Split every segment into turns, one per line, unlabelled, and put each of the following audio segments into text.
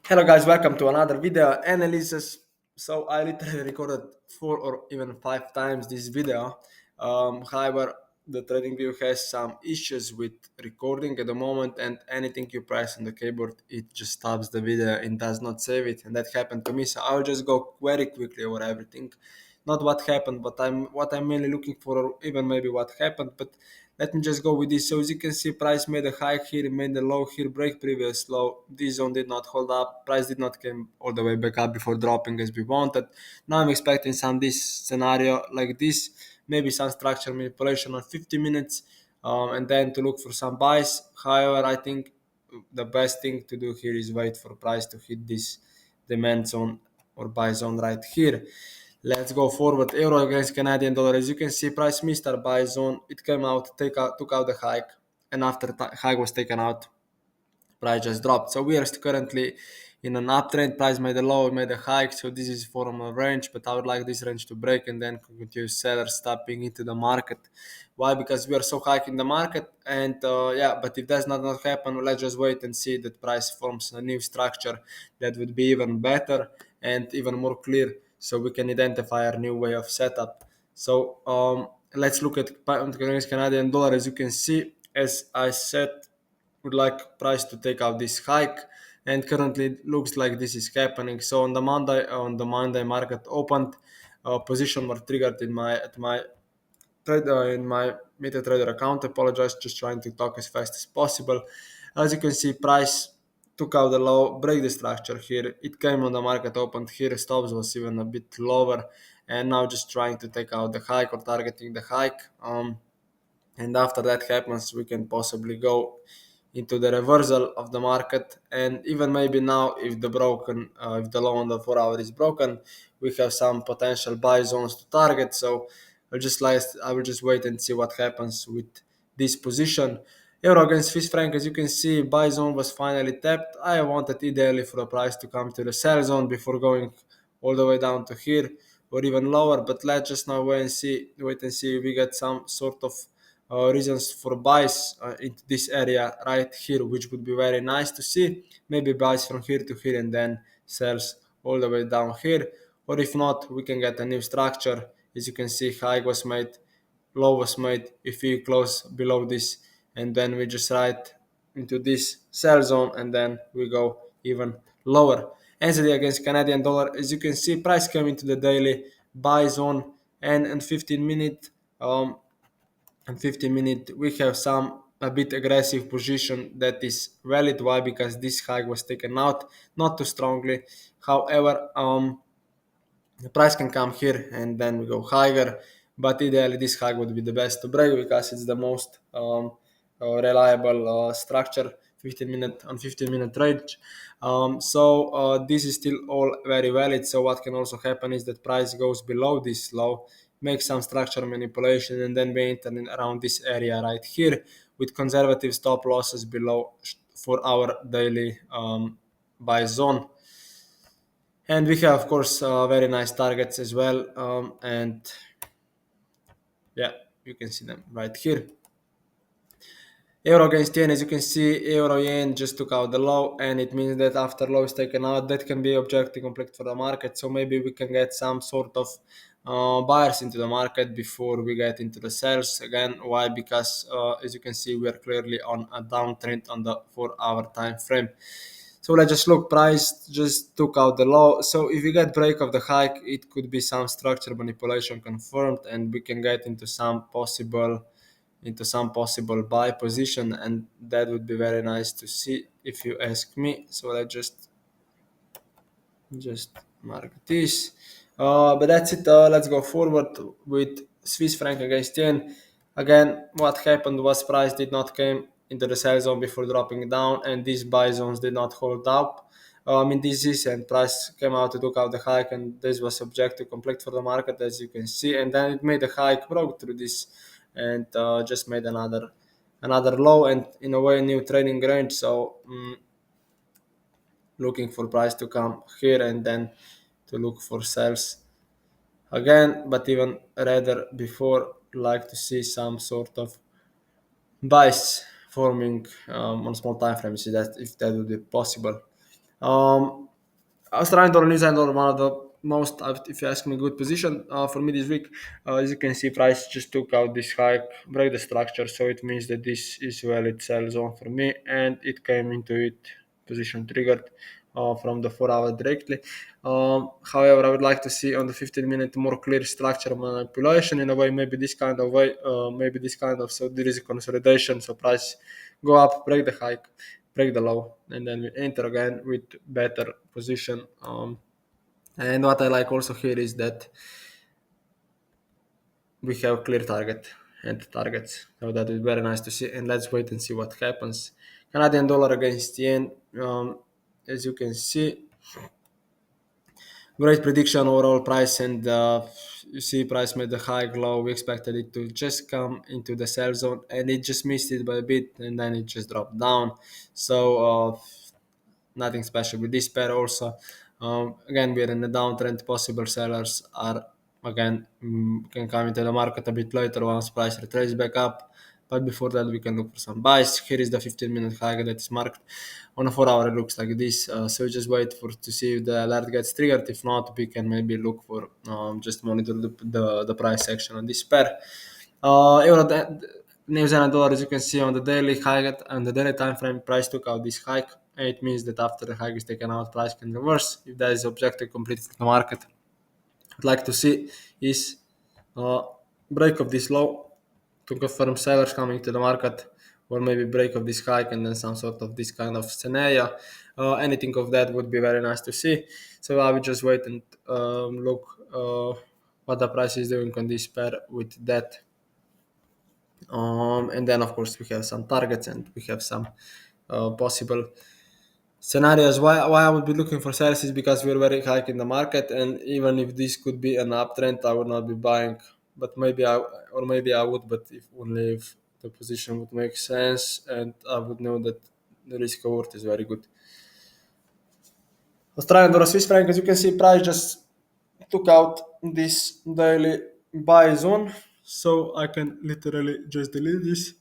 Hello guys, welcome to another video analysis. So I literally recorded 4 or even 5 times this video. However, the TradingView has some issues with recording at the moment, and anything you press on the keyboard, it just stops the video and does not save it. And that happened to me. So I'll just go very quickly over everything. Not what happened, but I'm mainly looking for, or even maybe what happened. But let me just go with this. So as you can see, price made a high here, made a low here, break previous low. This zone did not hold up. Price did not came all the way back up before dropping as we wanted. Now I'm expecting some this scenario like this, maybe some structure manipulation on 50 minutes, and then to look for some buys. However, I think the best thing to do here is wait for price to hit this demand zone or buy zone right here. Let's go forward. Euro against Canadian dollar. As you can see, price missed our buy zone. It came out, took out the hike, and after hike was taken out, price just dropped. So we are currently in an uptrend. Price made a low, made a hike. So this is formal range, but I would like this range to break and then continue sellers stepping into the market. Why? Because we are so high in the market, and yeah. But if that's not happen, let's just wait and see that price forms a new structure that would be even better and even more clear, so we can identify our new way of setup. So let's look at Canadian dollar. As you can see, as I said, would like price to take out this hike, and currently it looks like this is happening. So on the Monday market opened, position were triggered in my trade in my MetaTrader account. Apologize, just trying to talk as fast as possible. As you can see, price took out the low, break the structure here. It came on the market opened here, stops was even a bit lower, and now just trying to take out the hike or targeting the hike. And after that happens, we can possibly go into the reversal of the market, and even maybe now, if the low on the 4 hour is broken, we have some potential buy zones to target. So I will just wait and see what happens with this position. Euro against Swiss franc, as you can see, buy zone was finally tapped. I wanted ideally for the price to come to the sell zone before going all the way down to here or even lower, but let's just now wait and see if we get some sort of reasons for buys into this area right here, which would be very nice to see. Maybe buys from here to here and then sells all the way down here. Or if not, we can get a new structure. As you can see, high was made, low was made. If we close below this, and then we just right into this sell zone, and then we go even lower. NZD against Canadian dollar. As you can see, price came into the daily buy zone, and in 15 minute and 50 minute we have some a bit aggressive position that is valid. Why? Because this hike was taken out not too strongly. However, the price can come here and then we go higher, but ideally this hike would be the best to break because it's the most reliable structure, 15 minute range. So this is still all very valid. So what can also happen is that price goes below this low, make some structure manipulation, and then we enter in around this area right here with conservative stop losses below for our daily buy zone. And we have, of course, very nice targets as well. And yeah, you can see them right here. Euro against yen, as you can see, euro yen just took out the low, and it means that after low is taken out, that can be objective complete for the market. So maybe we can get some sort of buyers into the market before we get into the sells again. Why? Because as you can see, we are clearly on a downtrend on the 4 hour time frame. So let's just look. Price just took out the low. So if we get break of the hike, it could be some structure manipulation confirmed, and we can get into some possible buy position, and that would be very nice to see if you ask me. So let's just mark this. But that's it. Let's go forward with Swiss franc against yen. Again, what happened was price did not came into the sell zone before dropping down, and these buy zones did not hold up. This is, and price came out to took out the hike, and this was objective complete for the market, as you can see. And then it made the hike, broke through this, and just made another low, and in a way new trading range. So looking for price to come here and then to look for sells again, but even rather before like to see some sort of buys forming on small time frames, if that would be possible. Um, Australian dollar, New Zealand dollar, one of the most, if you ask me, good position for me this week. As you can see, price just took out this hike, break the structure, so it means that this is valid sell zone for me, and it came into it position triggered from the 4 hour directly. However, I would like to see on the 15-minute more clear structure manipulation in a way, maybe this kind of way, maybe this kind of, so there is a consolidation, so price go up, break the hike, break the low, and then we enter again with better position. And what I like also here is that we have clear target and targets, so that is very nice to see. And let's wait and see what happens. Canadian dollar against yen, as you can see, great prediction overall price, and you see price made the high low. We expected it to just come into the sell zone, and it just missed it by a bit, and then it just dropped down. So nothing special with this pair also. Again, we're in a downtrend. Possible sellers are again can come into the market a bit later once price retraces back up. But before that, we can look for some buys. Here is the 15-minute high that is marked on a 4 hour. It looks like this. So just wait for to see if the alert gets triggered. If not, we can maybe look for just monitor the price action on this pair. Euro, New Zealand dollar, as you can see on the daily hike, on the daily time frame, price took out this hike. And it means that after the hike is taken out, price can reverse if that is objective complete for the market. I'd like to see is uh, break of this low to confirm sellers coming to the market, or maybe break of this hike and then some sort of this kind of scenario. Anything of that would be very nice to see. So I will just wait and look what the price is doing on this pair with that. And then, of course, we have some targets and we have some possible scenarios. Why I would be looking for sales is because we're very high in the market, and even if this could be an uptrend, I would not be buying. But maybe I would, but if only if the position would make sense and I would know that the risk reward is very good. Australian dollar Swiss franc, as you can see, price just took out this daily buy zone, so I can literally just delete this.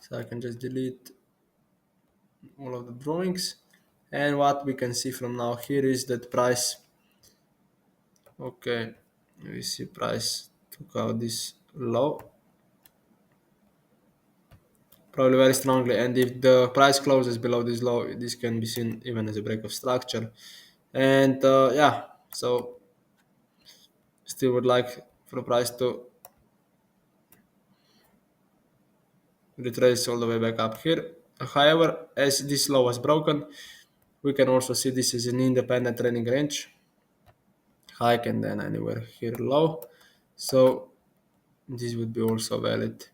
So I can just delete all of the drawings. And what we can see from now here is that price, okay, we see price took out this low, probably very strongly. And if the price closes below this low, this can be seen even as a break of structure. And yeah, so still would like for the price to retrace all the way back up here. However, as this low was broken, we can also see this is an independent trending range, hike and then anywhere here low. So this would be also valid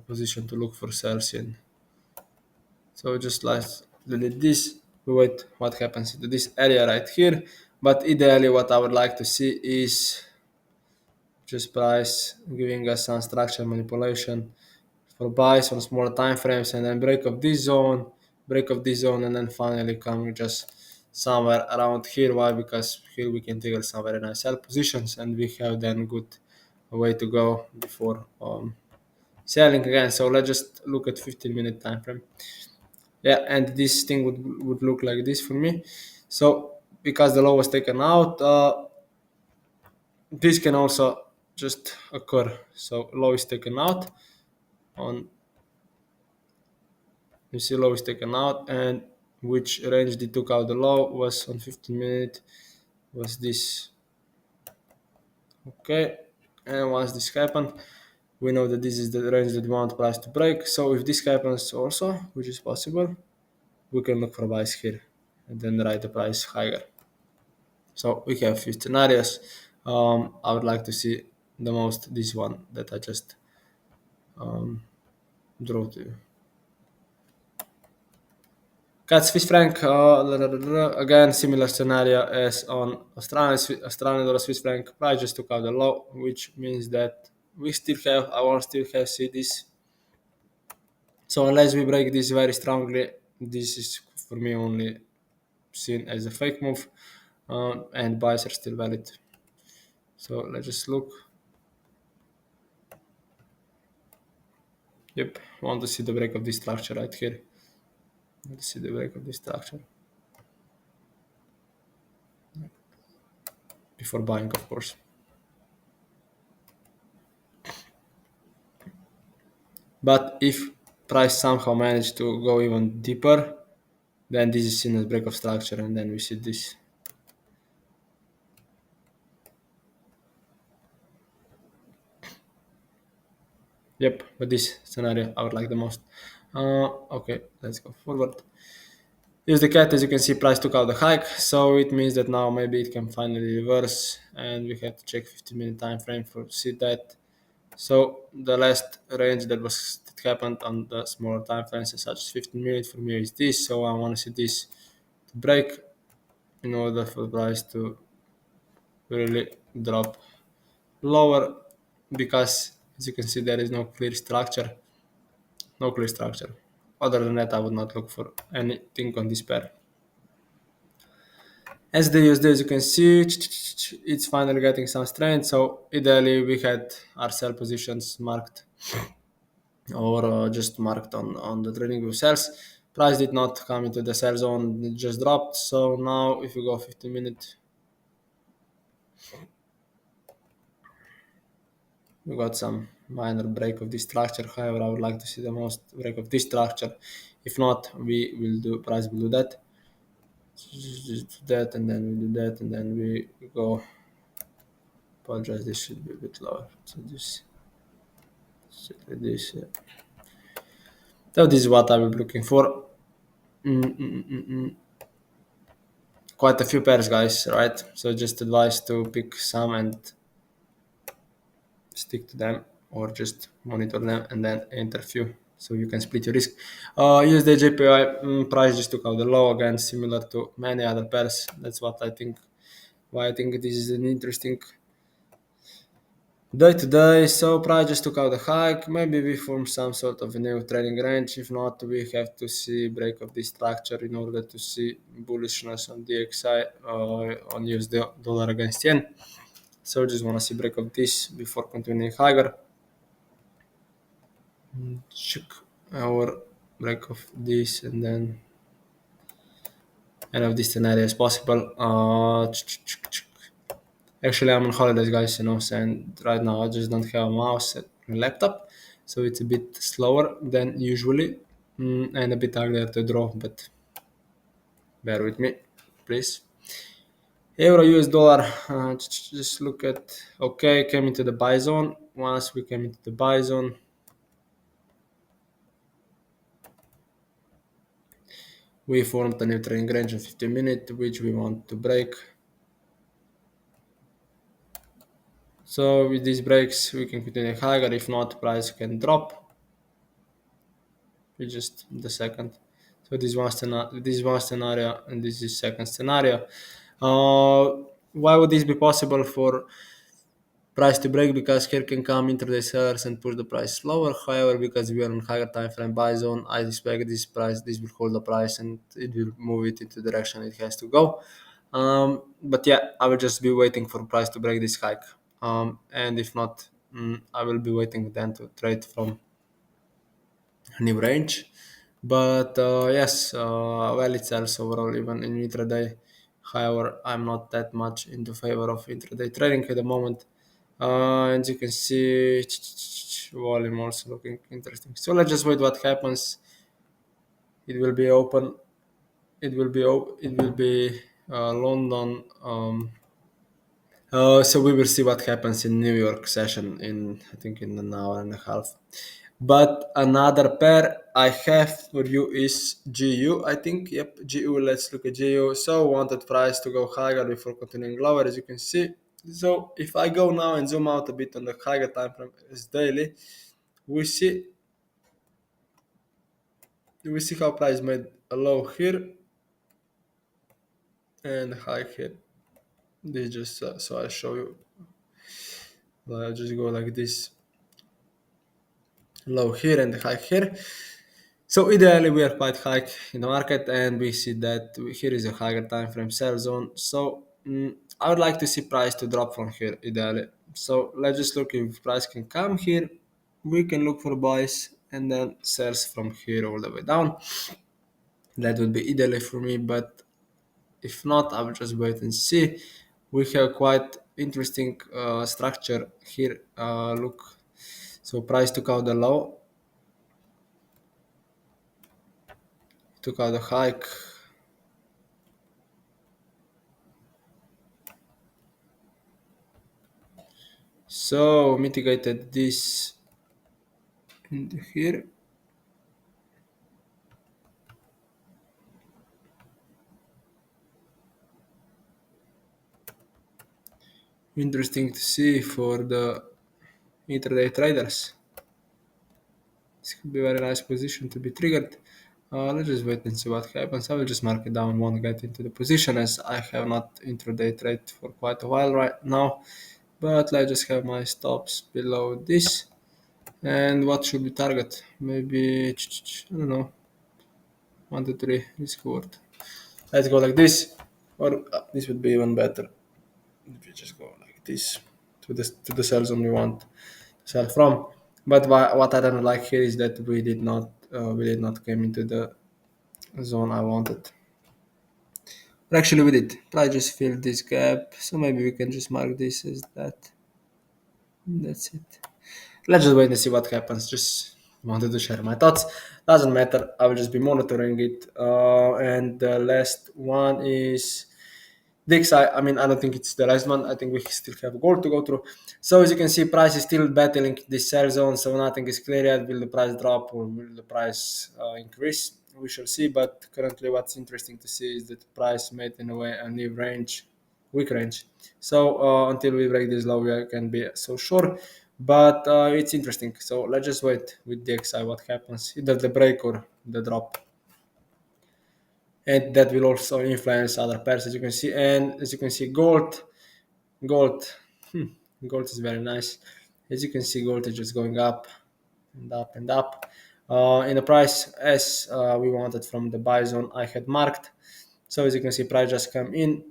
position to look for sales in. So just let's delete this. We wait what happens to this area right here. But ideally, what I would like to see is just price giving us some structure manipulation for buys on smaller time frames, and then break of this zone, and then finally come just somewhere around here. Why? Because here we can trigger some very nice sell positions, and we have then good way to go before selling again. So let's just look at 15-minute time frame. Yeah, and this thing would look like this for me. So because the low was taken out, this can also just occur. So low is taken out on, you see low is taken out, and which range they took out the low was on 15-minute was this. Okay, and once this happened, we know that this is the range that we want price to break. So if this happens also, which is possible, we can look for buys here and then write the price higher. So we have a few scenarios. I would like to see the most this one that I just drew to you. Cat Swiss franc, again similar scenario as on Australian dollar Swiss franc. Price just took out the low, which means that I want still have see this. So unless we break this very strongly, this is for me only seen as a fake move, and buys are still valid. So let's just look. Yep, want to see the break of this structure right here. Want to see the break of this structure before buying, of course. But if price somehow managed to go even deeper, then this is seen as break of structure, and then we see this. Yep, but this scenario I would like the most. Okay, let's go forward. Here's the cat. As you can see, price took out the hike, so it means that now maybe it can finally reverse, and we have to check 15-minute time frame for see that. So the last range that happened on the smaller time frames, such as 15 minutes for me is this. So I want to see this to break in order for the price to really drop lower, because as you can see there is no clear structure, no clear structure. Other than that, I would not look for anything on this pair. As the USD, as you can see, it's finally getting some strength. So ideally, we had our sell positions marked or just marked on the trading view cells. Price did not come into the sell zone, it just dropped. So now if you go 15 minute, we got some minor break of this structure. However, I would like to see the most break of this structure. If not, we will do price will do that. Just do that, and then we do that, and then we go. Apologize, this should be a bit lower. So this, like this. Yeah. So this is what I will be looking for. Quite a few pairs, guys, right? So just advise to pick some and stick to them, or just monitor them and then enter few so you can split your risk. USD JPY price just took out the low again, similar to many other pairs. That's what I think. Why I think this is an interesting day to day. So price just took out a hike. Maybe we form some sort of a new trading range. If not, we have to see break of this structure in order to see bullishness on DXI on USD dollar against yen. So just want to see break of this before continuing higher. Check our break of this, and then any of these scenarios possible. Actually, I'm on holidays, guys, and right now I just don't have a mouse and a laptop, so it's a bit slower than usually, and a bit uglier to draw, but bear with me, please. Euro US dollar, just look at, okay, came into the buy zone. Once we came into the buy zone, we formed a new trading range of 15 minutes, which we want to break. So with these breaks, we can continue higher. If not, price can drop. We just the second. So this is one scenario, and this is second scenario. Why would this be possible for price to break? Because here can come intraday sellers and push the price lower. However, because we are on higher time frame buy zone, I expect this will hold the price and it will move it into the direction it has to go. But yeah, I will just be waiting for price to break this hike. And if not, I will be waiting then to trade from new range. But yes, well, it sells overall even in intraday. However, I'm not that much into favor of intraday trading at the moment. And you can see volume also looking interesting. So let's just wait what happens. It will be open. It will be London. So we will see what happens in New York session in, I think, in an hour and a half. But another pair I have for you is GU. I think, yep, GU. Let's look at GU. So wanted price to go higher before continuing lower, as you can see. So if I go now and zoom out a bit on the higher time frame as daily, we see how price made a low here and a high here. This just so I show you. I'll just go like this, low here and high here. So ideally we are quite high in the market, and we see that here is a higher time frame sell zone. So I would like to see price to drop from here ideally. So let's just look if price can come here. We can look for buys and then sells from here all the way down. That would be ideally for me, but if not, I will just wait and see. We have quite interesting structure here. Look, so price took out the low, took out the hike. So mitigated this in here. Interesting to see for the intraday traders. This could be a very nice position to be triggered. Let's just wait and see what happens. I will just mark it down, won't get into the position as I have not intraday trade for quite a while right now. But let's just have my stops below this. And what should we target? Maybe, I don't know, 1, 2, 3, risk reward. Let's go like this, or this would be even better. If you just go like this to the cell zone we want to sell from. But what I don't like here is that we did not came into the zone I wanted. But actually we did. I just filled this gap, so maybe we can just mark this as that. That's it. Let's just wait and see what happens. Just wanted to share my thoughts. Doesn't matter. I will just be monitoring it. And the last one is Dix. I mean, I don't think it's the last one. I think we still have gold to go through. So as you can see, price is still battling this sell zone. So nothing is clear yet. Will the price drop or will the price increase? We shall see. But currently, what's interesting to see is that the price made in a way a new range, weak range. So until we break this low, we can be so sure. But it's interesting. So let's just wait with DXI what happens, either the break or the drop, and that will also influence other pairs as you can see. And as you can see, gold, hmm, gold is very nice. As you can see, gold is just going up and up and up. In the price as we wanted from the buy zone, I had marked. So as you can see, price just come in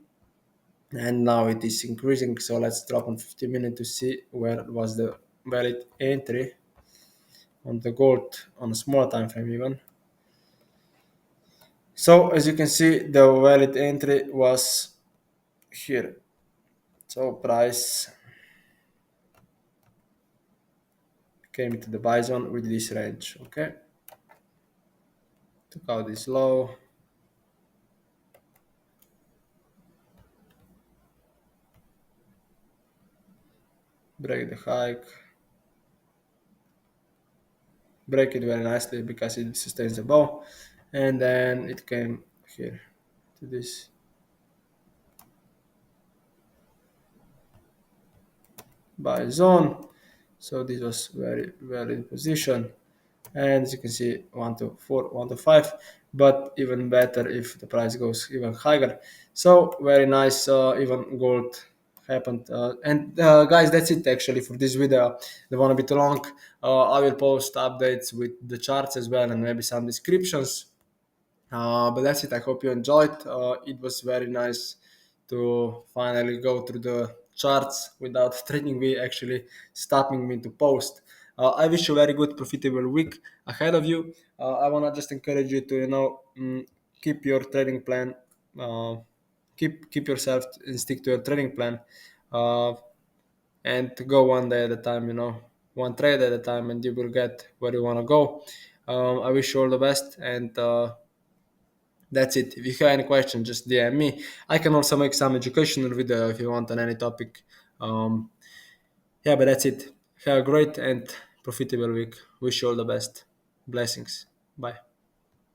and now it is increasing. So let's drop on 50 minutes to see where was the valid entry on the gold on a small time frame even. So as you can see, the valid entry was here. So price came into the buy zone with this range. Okay, took out this low, break the hike, break it very nicely because it sustains the bow, and then it came here to this buy zone. So this was very valid position, and as you can see 1 to 4, 1 to 5, but even better if the price goes even higher. So very nice, even gold happened. And guys, that's it actually for this video. Don't want to be too long. I will post updates with the charts as well and maybe some descriptions. But that's it. I hope you enjoyed. It was very nice to finally go through the charts without Trading me actually stopping me to post. I wish you a very good, profitable week ahead of you. I wanna just encourage you to keep your trading plan, uh, keep yourself and stick to your trading plan, uh, and go one day at a time. One trade at a time, and you will get where you wanna go. I wish you all the best and. That's it. If you have any questions, just DM me. I can also make some educational video if you want on any topic. Um, yeah, but that's it. Have a great and profitable week. Wish you all the best. Blessings. Bye.